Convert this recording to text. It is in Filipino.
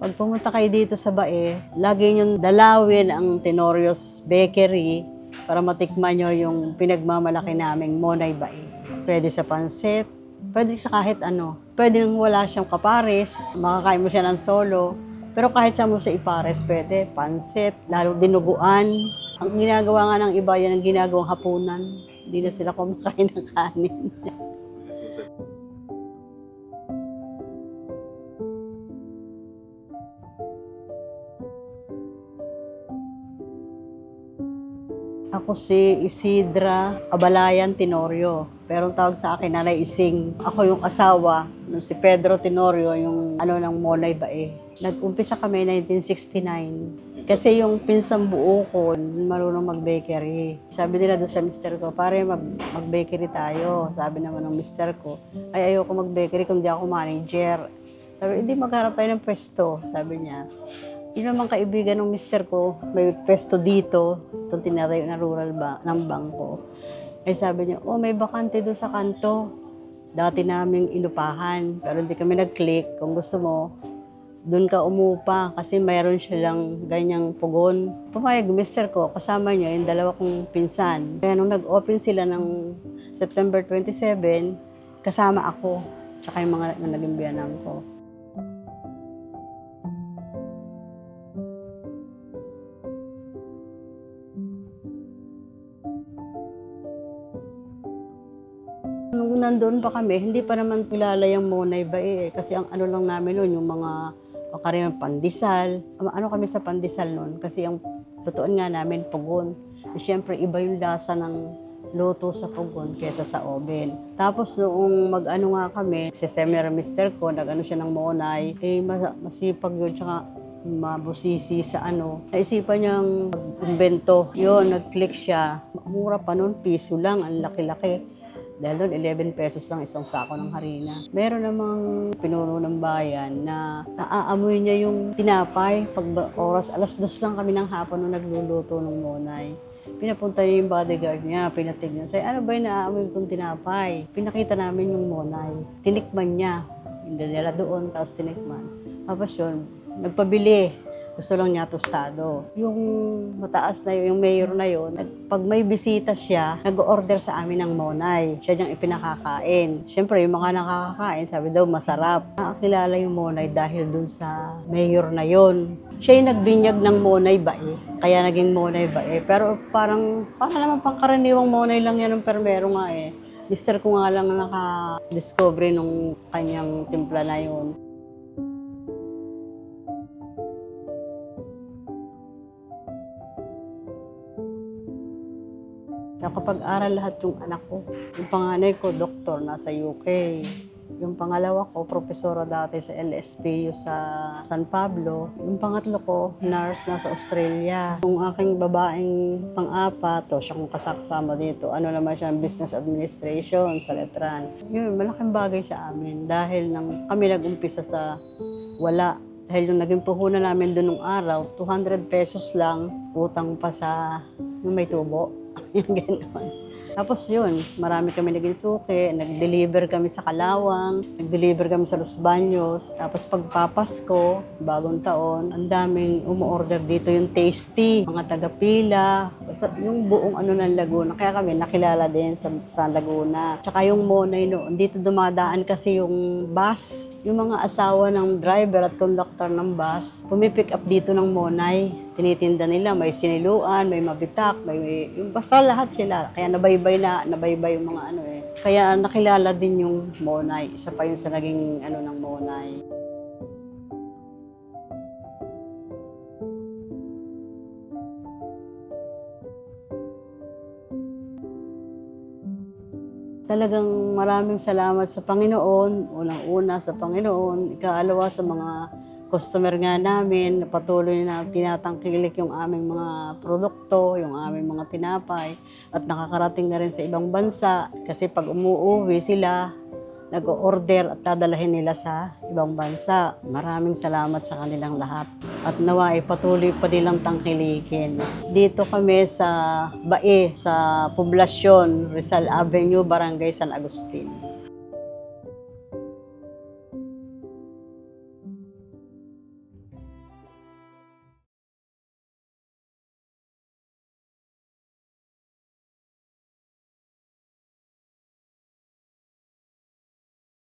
Pag pumunta kayo dito sa Bae, lagi niyong dalawin ang Tenorio's Bakery para matikman nyo yung pinagmamalaki naming Monay Bae. Pwede sa pansit, pwede sa kahit ano. Pwede nang wala siyang kapares, makakain mo siya ng solo. Pero kahit saan mo siya ipares, pwede. Pansit, lalo dinuguan. Ang ginagawa nga ng iba, yan ang ginagawang hapunan. Hindi na sila kumakain ng kanin. Ako si Isidra Abalayan Tenorio, pero ang tawag sa akin Nanay Ising. Ako yung asawa ng si Pedro Tenorio, yung ng Monay Bae. Nag-umpisa kami 1969. Kasi yung pinsang buo ko, marunong mag-bakery. Sabi nila doon sa mister ko, pare mag-bakery tayo. Sabi naman ng mister ko, ay ayoko mag-bakery kung di ako manager. Sabi, hindi magharap tayo ng pwesto, sabi niya. Yun naman kaibigan ng mister ko, may pwesto dito, itong tinatayo na rural ng bangko. Ay sabi niya, oh may bakante doon sa kanto. Dati naming inupahan, pero hindi kami nag-click. Kung gusto mo, doon ka umupa kasi mayroon siya lang ganyang pugon. Pumayag mister ko, kasama niya yung dalawa kong pinsan. Kaya nung nag-open sila ng September 27, kasama ako, tsaka yung mga naging biyanang ko. Nung nandoon pa kami, hindi pa naman kilala yung Monay Bae kasi ang ano lang namin noon, yung mga karamihan pandesal. Ano kami sa pandesal noon kasi ang lutuan nga namin pugon. Siyempre iba yung lasa ng luto sa pugon kaysa sa oven. Tapos noong mag-ano nga kami, si seminar mister ko, nag-ano siya ng Monay, masipag yun, tsaka mabusisi sa Naisipan niyang mag-invento. Yun, nag-click siya. Mura pa noon, piso lang, ang laki-laki. Dahil doon, 11 pesos lang isang sako ng harina. Meron namang pinuno ng bayan na naaamoy niya yung tinapay. Pag oras, alas 2 lang kami ng hapon nung nagluluto ng Monay. Pinapunta niya yung bodyguard niya, pinatignan. Say, ano ba yung naaamoy kong tinapay? Pinakita namin yung Monay. Tinikman niya. Hindi nila doon, tapos tinikman. Tapos yun, nagpabili. Gusto lang niya tostado. Yung mataas na yung mayor na yun, pag may bisita siya, nag-order sa amin ng Monay. Siya niyang ipinakakain. Siyempre, yung mga nakakakain, sabi daw masarap. Nakakilala yung Monay dahil dun sa mayor na yun. Siya yung nagbinyag ng Monay Bae, kaya naging Monay Bae. Pero parang naman pangkaraniwang Monay lang yan ng permero nga eh. Mister ko nga lang naka-discover nung kanyang timpla na yun. Nakapag-aral lahat yung anak ko. Yung panganay ko, doktor, nasa UK. Yung pangalawa ko, profesora dati sa LSPU sa San Pablo. Yung pangatlo ko, nurse, nasa Australia. Yung aking babaeng pang-apat, siya kung kasama dito, naman siya, business administration sa Letran. Yun, malaking bagay sa amin dahil kami nag-umpisa sa wala. Dahil yung naging puhunan namin doon nung araw, 200 pesos lang, utang pa sa yung may tubo. Yung gano'n. Tapos yun, marami kami naging suki, nag-deliver kami sa Kalawang, nag-deliver kami sa Los Baños. Tapos pagpapasko, bagong taon, ang daming umu-order dito yung tasty, mga taga-pila, basta yung buong ng Laguna. Kaya kami nakilala din sa Laguna. Tsaka yung Monay noon, dito dumadaan kasi yung bus, yung mga asawa ng driver at conductor ng bus, pumipick up dito ng Monay. Tinitinda nila, may siniluan, may mabitak, yung basta lahat sila. Kaya nabaybay yung mga Kaya nakilala din yung Monay. Isa pa yun sa naging ng Monay. Talagang maraming salamat sa Panginoon. Unang-una sa Panginoon, ikaalawa sa mga customer nga namin na patuloy na tinatangkilik yung aming mga produkto, yung aming mga tinapay at nakakarating na rin sa ibang bansa kasi pag umuuwi sila, nag-order at dadalahin nila sa ibang bansa. Maraming salamat sa kanilang lahat at nawa ay patuloy pa nilang tangkilikin. Dito kami sa Bae, sa Poblasyon, Rizal Avenue, Barangay San Agustin.